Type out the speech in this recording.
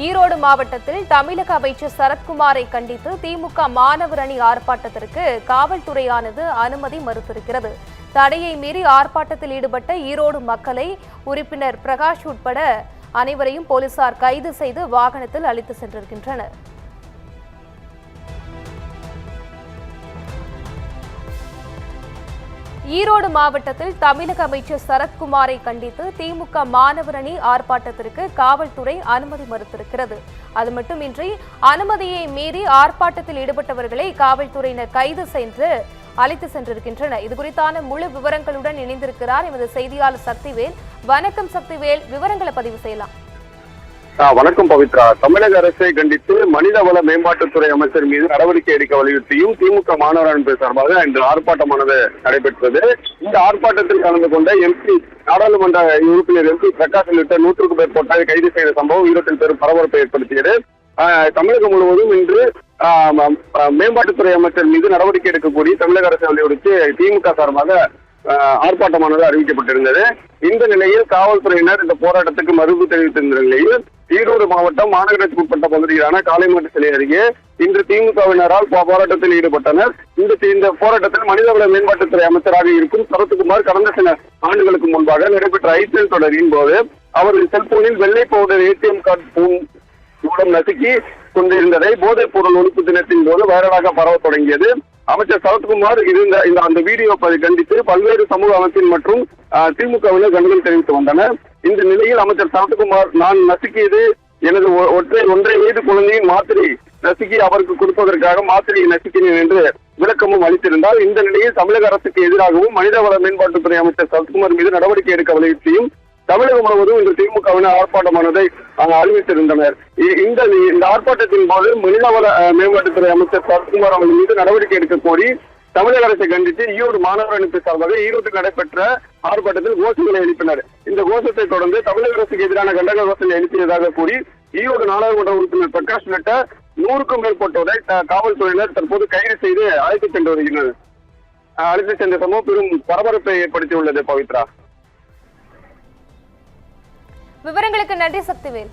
ஈரோடு மாவட்டத்தில் தமிழக அமைச்சர் சரத்குமாரை கண்டித்து திமுக மாணவர் அணி ஆர்ப்பாட்டத்திற்கு காவல்துறையானது அனுமதி மறுத்திருக்கிறது. தடையை மீறி ஆர்ப்பாட்டத்தில் ஈடுபட்ட ஈரோடு மக்களை உறுப்பினர் பிரகாஷ் உட்பட அனைவரையும் போலீசார் கைது செய்து வாகனத்தில் அழைத்து சென்றிருக்கின்றனர். ஈரோடு மாவட்டத்தில் தமிழக அமைச்சர் சரத்குமாரை கண்டித்து திமுக மாணவர் அணி ஆர்ப்பாட்டத்திற்கு காவல்துறை அனுமதி மறுத்திருக்கிறது. அது மட்டுமின்றி அனுமதியை மீறி ஆர்ப்பாட்டத்தில் ஈடுபட்டவர்களை காவல்துறையினர் கைது செய்து அழைத்து சென்றிருக்கின்றனர். இதுகுறித்தான முழு விவரங்களுடன் இணைந்திருக்கிறார் எமது செய்தியாளர் சக்திவேல். வணக்கம் சக்திவேல், விவரங்களை பதிவு செய்யலாம். வணக்கம் பவித்ரா. தமிழக அரசை கண்டித்து மனிதவள மேம்பாட்டுத்துறை அமைச்சர் மீது நடவடிக்கை எடுக்க வலியுறுத்தியும் திமுக மாணவர் அணி சார்பாக இன்று ஆர்ப்பாட்டமானது நடைபெற்றது. இந்த ஆர்ப்பாட்டத்தில் கலந்து கொண்ட எம்பி நாடாளுமன்ற உறுப்பினர் எம்பி பிரகாஷ் உள்ளிட்ட 100க்கும் மேற்பட்டோரை கைது செய்த சம்பவம் ஈரோட்டில் பெரும் பரபரப்பை ஏற்படுத்தியது. தமிழகம் முழுவதும் இன்று மேம்பாட்டுத்துறை அமைச்சர் மீது நடவடிக்கை எடுக்கக்கூடிய தமிழக அரசை வலியுறுத்தி திமுக சார்பாக ஆர்ப்பாட்டமானது அறிவிக்கப்பட்டிருந்தது. இந்த நிலையில் காவல்துறையினர் இந்த போராட்டத்துக்கு மறுப்பு தெரிவித்திருந்த நிலையில் ஈரோடு மாவட்டம் மாநகராட்சிக்கு உட்பட்ட பகுதியிலான காளைமாட்டு சிலை அருகே இன்று திமுகவினரால் போராட்டத்தில் ஈடுபட்டனர். இந்த போராட்டத்தில் மனிதவள மேம்பாட்டுத்துறை அமைச்சராக இருக்கும் சரத்குமார் கடந்த சில ஆண்டுகளுக்கு முன்பாக நடைபெற்ற ஐபிஎல் தொடரின் போது அவரது செல்போனில் வெள்ளை பவுடர் ஏடிஎம் கார்டு மூலம் நசுக்கி கொண்டிருந்ததை போதைப் பொருள் ஒழிப்பு தினத்தின் போது வைரலாக பரவ தொடங்கியது. அமைச்சர் சரத்குமார் அந்த வீடியோவை கண்டித்து பல்வேறு சமூக அமைப்பின் மற்றும் திமுகவினர் கண்டனம் தெரிவித்து வந்தனர். இந்த நிலையில் அமைச்சர் சரத்குமார், நான் நசுக்கியது எனது ஒன்றை வயது குழந்தையின் மாத்திரை நசுக்கி அவருக்கு கொடுப்பதற்காக மாத்திரையை நசுக்கினேன் என்று விளக்கமும் அளித்திருந்தார். இந்த நிலையில் தமிழக அரசுக்கு எதிராகவும் மனிதவள மேம்பாட்டுத்துறை அமைச்சர் சரத்குமார் மீது நடவடிக்கை எடுக்க வலியுறுத்தியும் தமிழகம் முழுவதும் இன்று திமுகவினர் ஆர்ப்பாட்டமானதை அறிவித்திருந்தனர். இந்த ஆர்ப்பாட்டத்தின் போது மனிதவள மேம்பாட்டுத்துறை அமைச்சர் சரத்குமார் அவர்கள் மீது நடவடிக்கை எடுக்க கோரி தமிழக அரசை கண்டித்து ஈரோடு மாணவர் அணி சார்பாக ஈரோட்டில் நடைபெற்ற ஆர்ப்பாட்டத்தில் கோஷங்களை எழுப்பினர். இந்த கோஷத்தை தொடர்ந்து தமிழக அரசுக்கு எதிரான கண்டன கோஷங்களை எழுப்பியதாக கூறி ஈரோடு நாடாளுமன்ற உறுப்பினர் பிரகாஷ் உள்ளிட்ட 100க்கும் மேற்பட்டோரை காவல்துறையினர் தற்போது கைது செய்து அழைத்து சென்று வருகின்றனர். அழைத்து சென்ற சம்பவம் பெரும் பரபரப்பை ஏற்படுத்தியுள்ளது. பவித்ரா, விவரங்களுக்கு நன்றி சக்திவேல்.